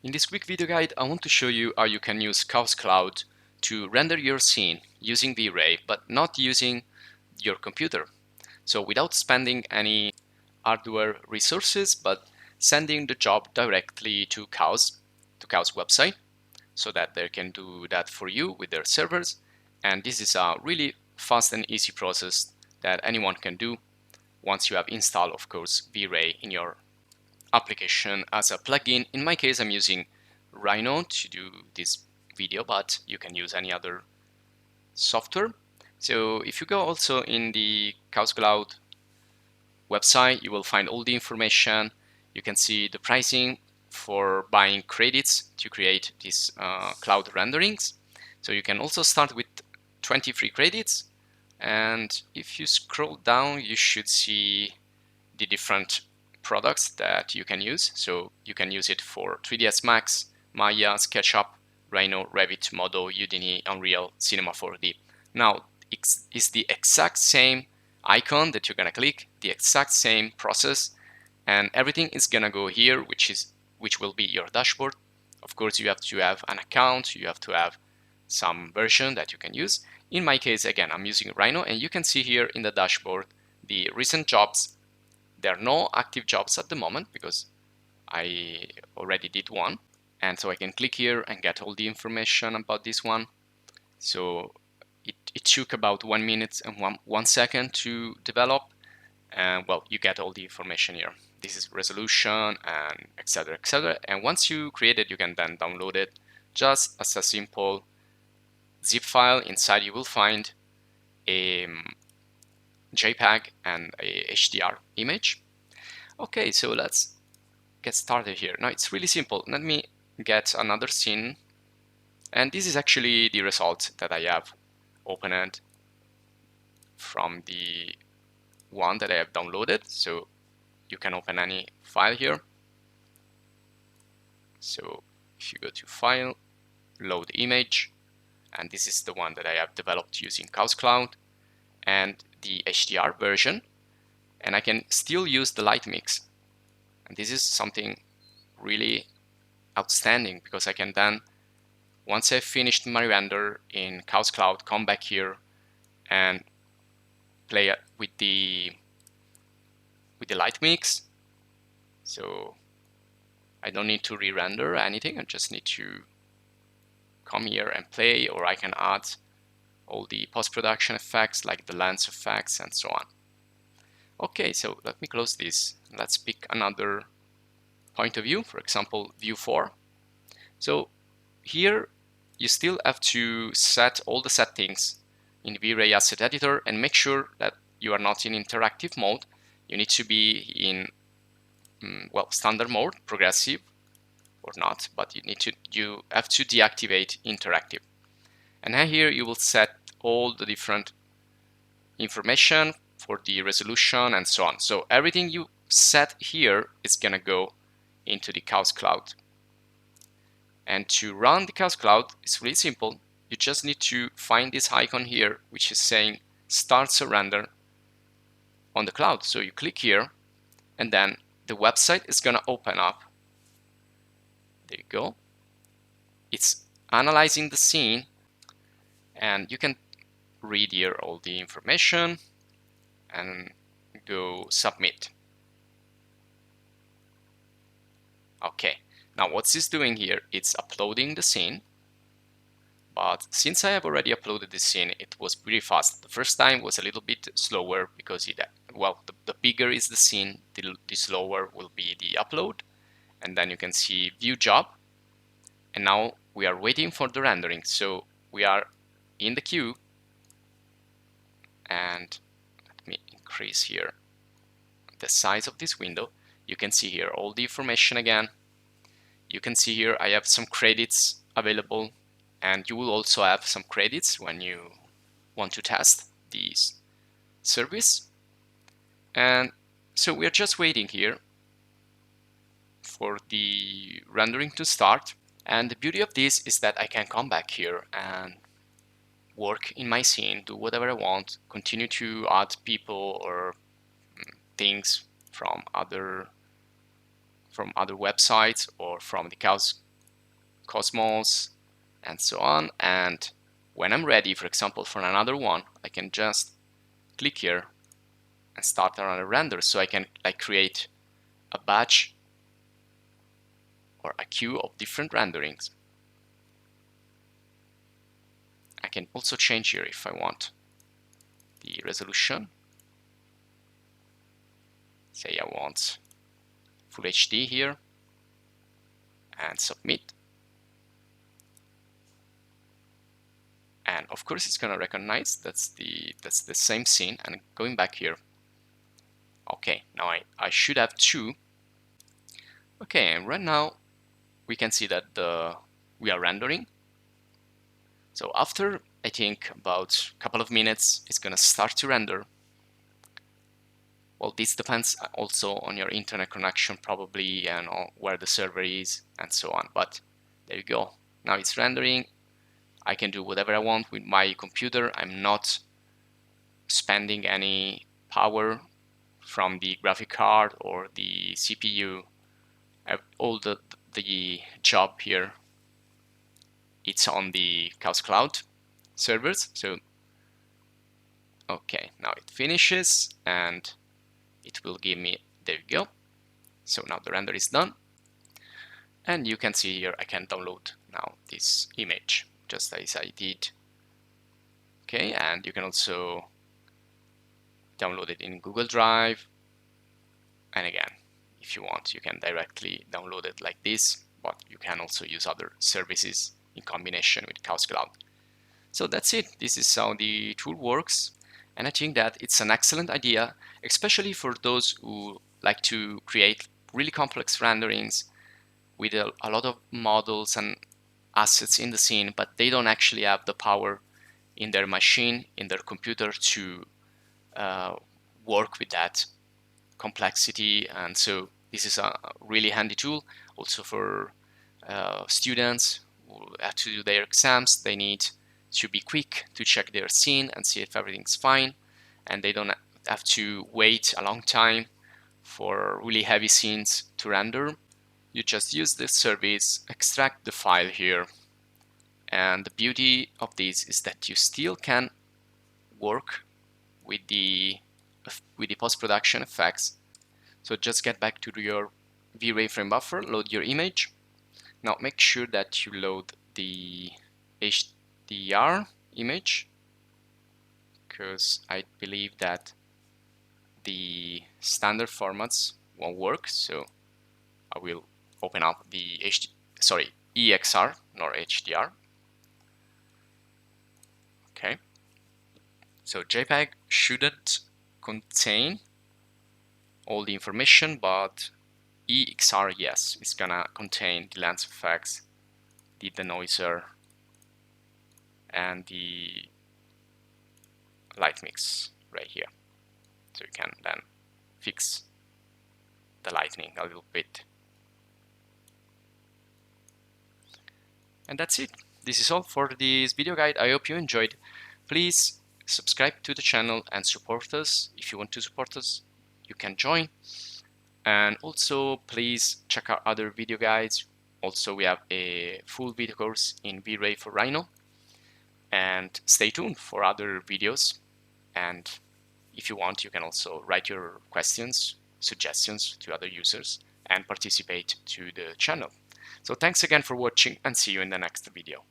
In this quick video guide, I want to show you how you can use Chaos Cloud to render your scene using Vray, but not using your computer. So without spending any hardware resources, but sending the job directly to Chaos website, so that they can do that for you with their servers. And this is a really fast and easy process that anyone can do once you have installed, of course, Vray in your application as a plugin. In my case, I'm using Rhino to do this video, but you can use any other software. So if you go also in the Chaos Cloud website, you will find all the information. You can see the pricing for buying credits to create these cloud renderings. So you can also start with 20 free credits. And if you scroll down, you should see the different products that you can use. So you can use it for 3ds Max, Maya, SketchUp, Rhino, Revit, Modo, Udemy, Unreal, Cinema 4D. Now, it's the exact same icon that you're gonna click, the exact same process, and everything is gonna go here, which will be your dashboard. Of course, you have to have an account, you have to have some version that you can use. In my case, again, I'm using Rhino, and you can see here in the dashboard the recent jobs. There are no active jobs at the moment because I already did one. And so I can click here and get all the information about this one. So it took about 1 minute and one second to develop. And well, you get all the information here. This is resolution and etc, etc. And once you create it, you can then download it just as a simple zip file. Inside you will find a JPEG and a HDR image. Okay, so let's get started here. Now it's really simple. Let me get another scene, and this is actually the result that I have opened from the one that I have downloaded. So you can open any file here. So if you go to File, Load Image, and this is the one that I have developed using Chaos Cloud and the HDR version, and I can still use the light mix. And this is something really outstanding because I can then, once I've finished my render in Chaos Cloud, come back here and play with the light mix. So I don't need to re-render anything. I just need to come here and play, or I can add all the post-production effects like the lens effects and so on. Okay, so let me close this. Let's pick another point of view, for example, view 4. So here you still have to set all the settings in V-Ray Asset Editor and make sure that you are not in interactive mode. You need to be in well, standard mode, progressive or not, but you have to deactivate interactive. And now here you will set all the different information for the resolution and so on. So everything you set here is gonna go into the Chaos Cloud. And to run the Chaos Cloud, it's really simple. You just need to find this icon here, which is saying Start Surrender on the cloud. So you click here, and then the website is gonna open up. There you go. It's analyzing the scene, and you can read here all the information and go submit. Okay, now what's this doing here? It's uploading the scene, but since I have already uploaded this scene, it was pretty fast. The first time was a little bit slower because well, the bigger is the scene, the slower will be the upload. And then you can see view job, and now we are waiting for the rendering. So we are in the queue, and let me increase here the size of this window. You can see here all the information again. You can see here I have some credits available, and you will also have some credits when you want to test this service. And so we are just waiting here for the rendering to start. And the beauty of this is that I can come back here and work in my scene, do whatever I want, continue to add people or things from other websites or from the Chaos Cosmos, and so on. And when I'm ready, for example, for another one, I can just click here and start another render. So I can like create a batch or a queue of different renderings. I can also change here if I want the resolution. Say I want Full HD here and submit. And of course it's gonna recognize that's the same scene. And going back here, okay, now I should have two. Okay, and right now we can see that we are rendering. So after I think about a couple of minutes, it's gonna start to render. Well, this depends also on your internet connection probably, and on where the server is and so on. But there you go. Now it's rendering. I can do whatever I want with my computer. I'm not spending any power from the graphic card or the CPU. All the job here, it's on the Chaos Cloud servers. So okay, now it finishes and it will give me, there you go. So now the render is done. And you can see here I can download now this image just as I did. Okay, and you can also download it in Google Drive. And again, if you want, you can directly download it like this, but you can also use other services in combination with Chaos Cloud. So that's it. This is how the tool works. And I think that it's an excellent idea, especially for those who like to create really complex renderings with a lot of models and assets in the scene, but they don't actually have the power in their machine, in their computer to work with that complexity. And so this is a really handy tool also for students who have to do their exams. They need to be quick to check their scene and see if everything's fine, and they don't have to wait a long time for really heavy scenes to render. You just use this service, extract the file here, and the beauty of this is that you still can work with the post-production effects. So just get back to your Vray frame buffer, load your image. Now make sure that you load the HDR image, because I believe that the standard formats won't work. So I will open up the EXR, not HDR. Okay. So JPEG shouldn't contain all the information, but EXR, yes, it's gonna contain the lens effects, the denoiser, and the light mix right here. So you can then fix the lighting a little bit. And that's it. This is all for this video guide. I hope you enjoyed. Please subscribe to the channel and support us. If you want to support us, you can join. And also please check out other video guides. Also, we have a full video course in V-Ray for Rhino. And stay tuned for other videos. And if you want, you can also write your questions, suggestions to other users and participate to the channel. So thanks again for watching, and see you in the next video.